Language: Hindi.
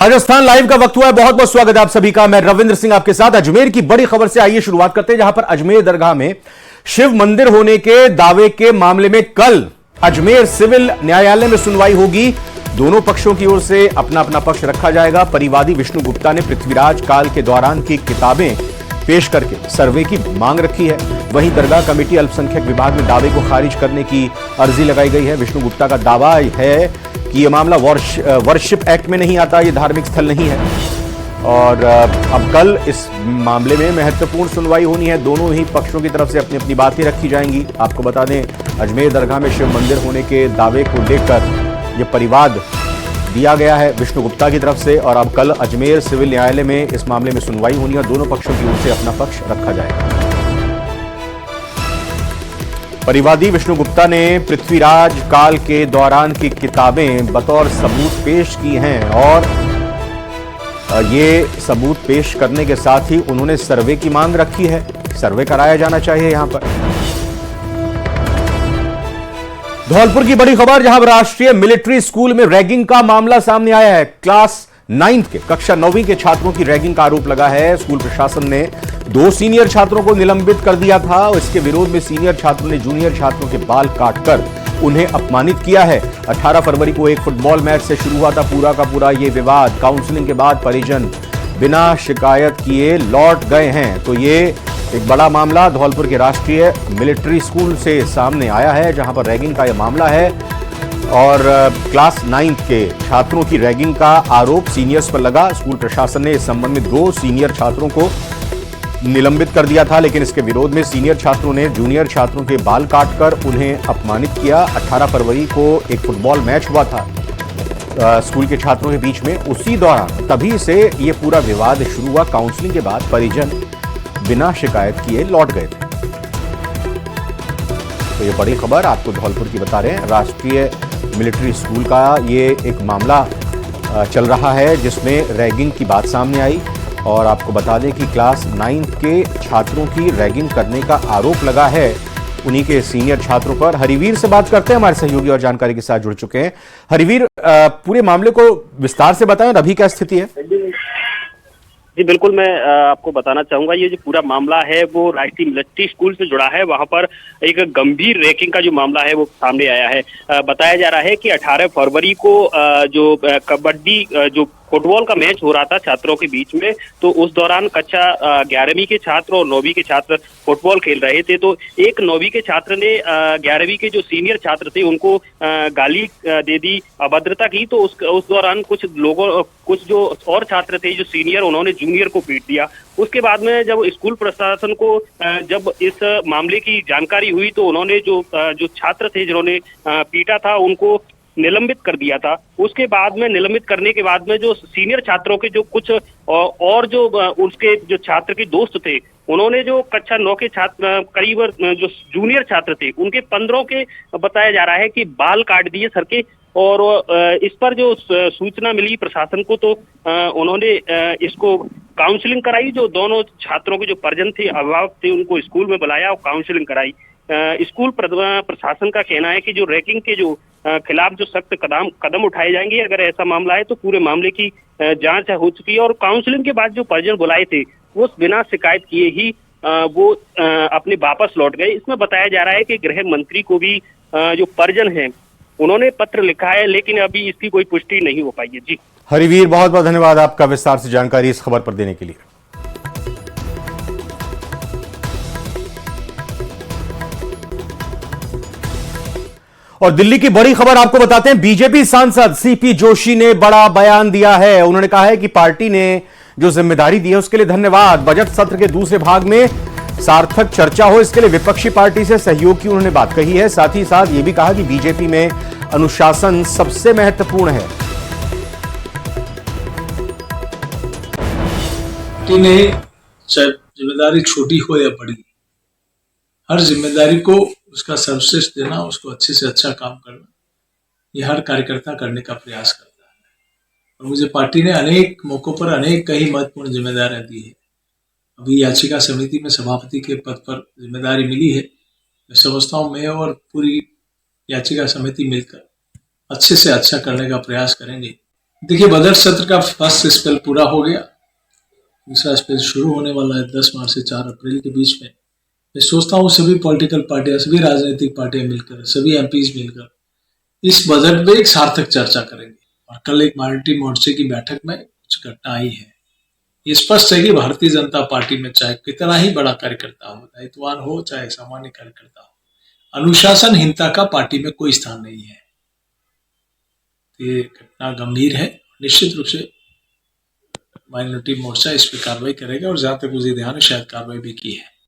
राजस्थान लाइव का वक्त हुआ है। बहुत बहुत स्वागत है आप सभी का। मैं रविंद्र सिंह आपके साथ। अजमेर की बड़ी खबर से आइए शुरुआत करते हैं, जहां पर अजमेर दरगाह में शिव मंदिर होने के दावे के मामले में कल अजमेर सिविल न्यायालय में सुनवाई होगी। दोनों पक्षों की ओर से अपना अपना पक्ष रखा जाएगा। परिवादी विष्णु गुप्ता ने पृथ्वीराज काल के दौरान की किताबें पेश करके सर्वे की मांग रखी है। वहीं दरगाह कमेटी अल्पसंख्यक विभाग में दावे को खारिज करने की अर्जी लगाई गई है। विष्णु गुप्ता का दावा है कि यह मामला वर्शिप एक्ट में नहीं आता, यह धार्मिक स्थल नहीं है। और अब कल इस मामले में महत्वपूर्ण सुनवाई होनी है। दोनों ही पक्षों की तरफ से अपनी अपनी बातें रखी जाएंगी। आपको बता दें, अजमेर दरगाह में शिव मंदिर होने के दावे को लेकर यह परिवाद दिया गया है विष्णु गुप्ता की तरफ से, और अब कल अजमेर सिविल न्यायालय में इस मामले में सुनवाई होनी है और दोनों पक्षों की ओर से अपना पक्ष रखा जाएगा। परिवादी विष्णु गुप्ता ने पृथ्वीराज काल के दौरान की किताबें बतौर सबूत पेश की हैं और ये सबूत पेश करने के साथ ही उन्होंने सर्वे की मांग रखी है। सर्वे कराया जाना चाहिए। यहां पर धौलपुर की बड़ी खबर, जहां राष्ट्रीय मिलिट्री स्कूल में रैगिंग का मामला सामने आया है। क्लास 9 के कक्षा 9वीं के छात्रों की रैगिंग का आरोप लगा है। स्कूल प्रशासन ने 2 सीनियर छात्रों को निलंबित कर दिया था और इसके विरोध में सीनियर छात्रों ने जूनियर छात्रों के बाल काटकर उन्हें अपमानित किया है। 18 फरवरी को एक फुटबॉल मैच से शुरू हुआ था पूरा का पूरा ये विवाद। काउंसलिंग के बाद परिजन बिना शिकायत किए लौट गए हैं। तो ये एक बड़ा मामला धौलपुर के राष्ट्रीय मिलिट्री स्कूल से सामने आया है, जहां पर रैगिंग का यह मामला है और क्लास 9 के छात्रों की रैगिंग का आरोप सीनियर्स पर लगा। स्कूल प्रशासन ने इस संबंध में 2 सीनियर छात्रों को निलंबित कर दिया था, लेकिन इसके विरोध में सीनियर छात्रों ने जूनियर छात्रों के बाल काटकर उन्हें अपमानित किया। 18 फरवरी को एक फुटबॉल मैच हुआ था स्कूल के छात्रों के बीच में। उसी दौरान तभी से ये पूरा विवाद शुरू हुआ। काउंसलिंग के बाद परिजन बिना शिकायत किए लौट गए थे। तो ये बड़ी खबर आपको धौलपुर की बता रहे हैं। राष्ट्रीय मिलिट्री स्कूल का ये एक मामला चल रहा है जिसमें रैगिंग की बात सामने आई और आपको बता दें कि क्लास 9 के छात्रों की रैगिंग करने का आरोप लगा है उन्हीं के सीनियर छात्रों पर। हरिवीर से बात करते हैं, हमारे सहयोगी और जानकारी के साथ जुड़ चुके हैं। हरिवीर, पूरे मामले को विस्तार से बताएं, अभी क्या स्थिति है? जी बिल्कुल, मैं आपको बताना चाहूंगा। ये जो पूरा मामला है वो राष्ट्रीय मिलिट्री स्कूल से जुड़ा है। वहां पर एक गंभीर रैगिंग का जो मामला है वो सामने आया है। बताया जा रहा है कि 18 फरवरी को जो कबड्डी जो फुटबॉल का मैच हो रहा था छात्रों के बीच में, तो उस दौरान कक्षा 11वीं के छात्र और 9वीं के छात्र फुटबॉल खेल रहे थे। तो एक 9वीं के छात्र ने 11वीं के जो सीनियर छात्र थे उनको गाली दे दी, अभद्रता की। तो उस दौरान कुछ जो और छात्र थे जो सीनियर, उन्होंने जूनियर को पीट दिया। उसके बाद में जब स्कूल प्रशासन को जब इस मामले की जानकारी हुई तो उन्होंने जो छात्र थे जिन्होंने पीटा था उनको निलंबित कर दिया था। उसके बाद में निलंबित करने के बाद में जो सीनियर छात्रों के जो कुछ और जो उसके जो छात्र के दोस्त थे, उन्होंने जो कक्षा 9 के छात्र करीब जो जूनियर छात्र थे उनके 15 के बताया जा रहा है कि बाल काट दिए सर के। और इस पर जो सूचना मिली प्रशासन को तो उन्होंने इसको काउंसलिंग कराई। जो दोनों छात्रों के जो परिजन थे, अभिभावक थे, उनको स्कूल में बुलाया और काउंसलिंग कराई। स्कूल प्रशासन का कहना है कि जो रैगिंग के जो खिलाफ जो सख्त कदम उठाए जाएंगे। अगर ऐसा मामला है तो पूरे मामले की जांच हो चुकी है और काउंसलिंग के बाद जो परिजन बुलाए थे वो बिना शिकायत किए ही वो अपने वापस लौट गए। इसमें बताया जा रहा है कि गृह मंत्री को भी जो परिजन हैं उन्होंने पत्र लिखा है, लेकिन अभी इसकी कोई पुष्टि नहीं हो पाई है। जी हरिवीर, बहुत बहुत धन्यवाद आपका विस्तार से जानकारी इस खबर पर देने के लिए। और दिल्ली की बड़ी खबर आपको बताते हैं। बीजेपी सांसद सीपी जोशी ने बड़ा बयान दिया है। उन्होंने कहा है कि पार्टी ने जो जिम्मेदारी दी है उसके लिए धन्यवाद। बजट सत्र के दूसरे भाग में सार्थक चर्चा हो, इसके लिए विपक्षी पार्टी से सहयोग की उन्होंने बात कही है। साथ ही साथ यह भी कहा कि बीजेपी में अनुशासन सबसे महत्वपूर्ण है। पार्टी ने चाहे जिम्मेदारी छोटी हो या बड़ी, हर जिम्मेदारी को उसका सर्वश्रेष्ठ देना, उसको अच्छे से अच्छा काम करना, ये हर कार्यकर्ता करने का प्रयास करता है। और मुझे पार्टी ने अनेक मौकों पर अनेक कई महत्वपूर्ण जिम्मेदारियां दी है। अभी याचिका समिति में सभापति के पद पर जिम्मेदारी मिली है। मैं समझता हूँ मैं और पूरी याचिका समिति मिलकर अच्छे से अच्छा करने का प्रयास करेंगे देखिए, बजट सत्र का फर्स्ट स्पेल पूरा हो गया, दूसरा स्पेल शुरू होने वाला है 10 मार्च से 4 अप्रैल के बीच में। मैं सोचता हूँ सभी पॉलिटिकल पार्टियां, सभी राजनीतिक पार्टियां मिलकर, सभी एमपीज मिलकर इस बजट पे एक सार्थक चर्चा करेंगे। और कल एक माइनॉरिटी मोर्चे की बैठक में कुछ घटना आई है। ये स्पष्ट है कि भारतीय जनता पार्टी में चाहे कितना ही बड़ा कार्यकर्ता हो, दायित्ववान हो, चाहे सामान्य कार्यकर्ता हो, अनुशासनहीनता का पार्टी में कोई स्थान नहीं है। ये घटना गंभीर है। निश्चित रूप से माइनॉरिटी मोर्चा इस पर कार्रवाई करेगा और जहां तक मुझे ध्यान है शायद कार्रवाई भी की है।